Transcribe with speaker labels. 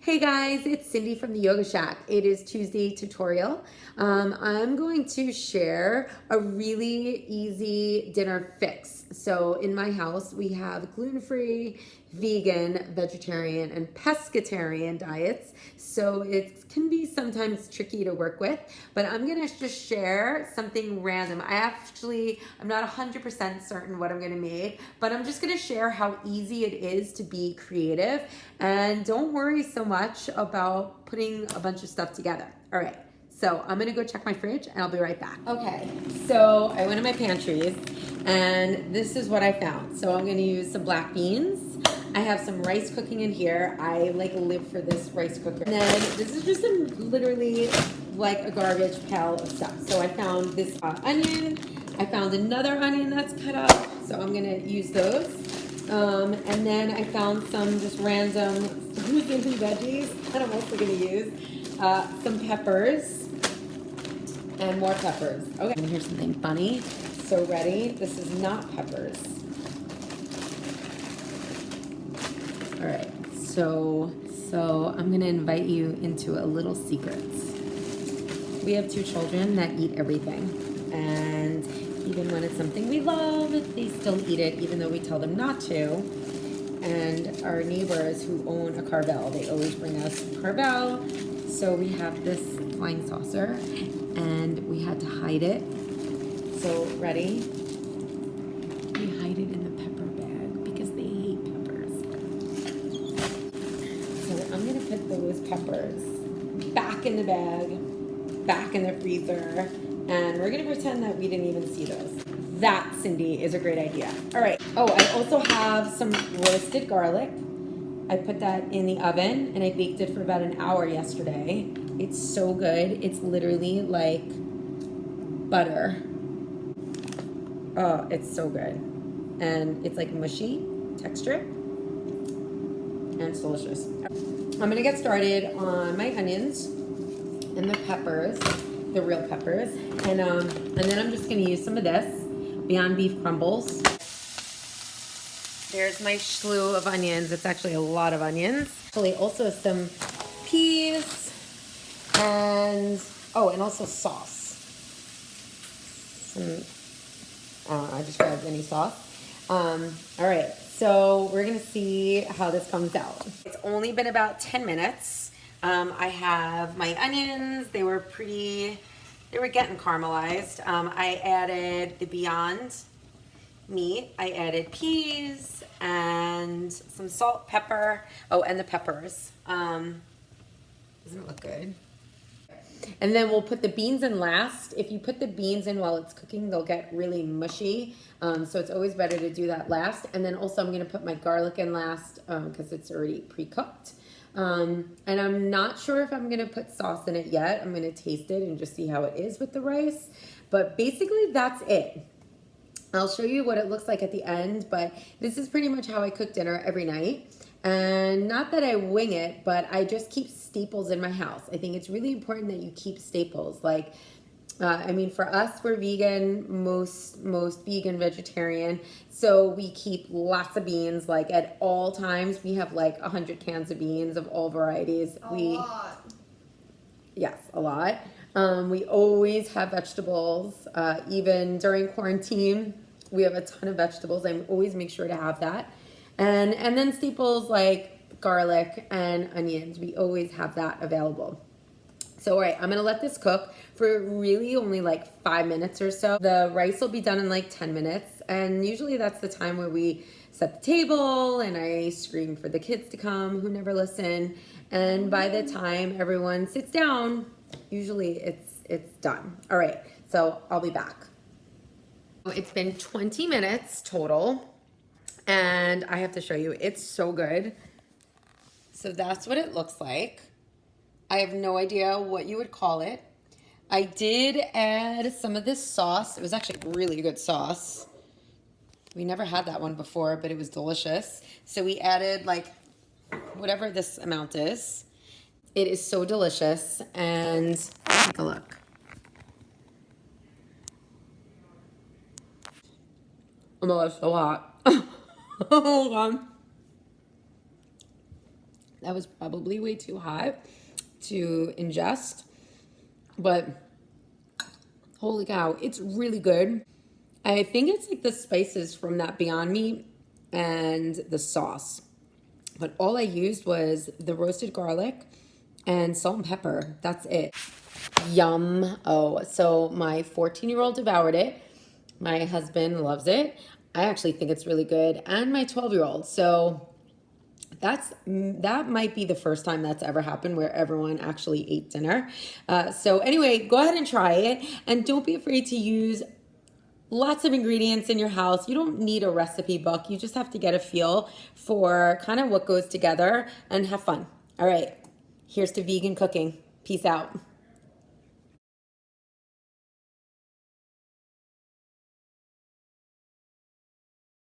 Speaker 1: Hey guys, it's Cindy from the Yoga Shack. It is Tuesday tutorial. I'm going to share a really easy dinner fix. So in my house, we have gluten-free, vegan, vegetarian, and pescatarian diets. So it can be sometimes tricky to work with, but I'm gonna just share something random. I'm not 100% certain what I'm gonna make, but I'm just gonna share how easy it is to be creative. And don't worry so much about putting a bunch of stuff together. All right, so I'm gonna go check my fridge and I'll be right back. Okay, so I went in my pantries and this is what I found. So I'm gonna use some black beans. I have some rice cooking in here. I live for this rice cooker. And then this is just literally like a garbage pail of stuff. So I found this onion. I found another onion that's cut up. So I'm gonna use those. And then I found some just random frozen veggies that I'm also gonna use. Some peppers and more peppers. Okay, and here's something funny. So ready? This is not peppers. All right, so I'm gonna invite you into a little secret. We have 2 children that eat everything, and even when it's something we love, they still eat it, even though we tell them not to. And our neighbors who own a Carvel, they always bring us Carvel. So we have this flying saucer, and we had to hide it. So ready? We hide it in the pepper bag because they hate peppers. So I'm gonna put those peppers back in the bag, back in the freezer, and we're gonna pretend that we didn't even see those. That, Cindy, is a great idea. All right. Oh, I also have some roasted garlic. I put that in the oven and I baked it for about an hour yesterday. It's so good. It's literally like butter. Oh, it's so good. And it's like mushy texture. And it's delicious. I'm gonna get started on my onions and the peppers, the real peppers. And then I'm just gonna use some of this Beyond Beef crumbles. There's my slew of onions. It's actually a lot of onions. Actually, also some peas and also sauce. I just grabbed any sauce. All right, so we're gonna see how this comes out. It's only been about 10 minutes. I have my onions. They were getting caramelized. I added the Beyond meat. I added peas and some salt, pepper. Oh, and the peppers. Doesn't it look good? And then we'll put the beans in last. If you put the beans in while it's cooking, they'll get really mushy. So it's always better to do that last. And then also I'm gonna put my garlic in last because it's already pre-cooked. And I'm not sure if I'm gonna put sauce in it yet. I'm gonna taste it and just see how it is with the rice. But basically that's it. I'll show you what it looks like at the end, but this is pretty much how I cook dinner every night. And not that I wing it, but I just keep staples in my house. I think it's really important that you keep staples. Like, I mean, for us, we're vegan, most vegan, vegetarian. So we keep lots of beans, like at all times. We have like 100 cans of beans of all varieties.
Speaker 2: A lot.
Speaker 1: Yes, a lot. We always have vegetables, even during quarantine. We have a ton of vegetables. I always make sure to have that. And then staples like garlic and onions. We always have that available. So, all right, I'm gonna let this cook for really only like 5 minutes or so. The rice will be done in like 10 minutes. And usually that's the time where we set the table and I scream for the kids to come who never listen. And by the time everyone sits down, usually it's done. All right, so I'll be back. It's been 20 minutes total, and I have to show you, it's so good. So that's what it looks like. I have no idea what you would call it. I did add some of this sauce. It was actually really good sauce. We never had that one before, but it was delicious. So we added like whatever this amount is. It is so delicious, and take a look. Oh, that's so hot. Hold on. That was probably way too hot to ingest, but holy cow, it's really good. I think it's like the spices from that Beyond Meat and the sauce. But all I used was the roasted garlic and salt and pepper. That's it. Yum. Oh, so my 14-year-old devoured it. My husband loves it. I actually think it's really good. And my 12-year-old. So that might be the first time that's ever happened where everyone actually ate dinner. So anyway, go ahead and try it. And don't be afraid to use lots of ingredients in your house. You don't need a recipe book. You just have to get a feel for kind of what goes together and have fun. All right, here's to vegan cooking. Peace out.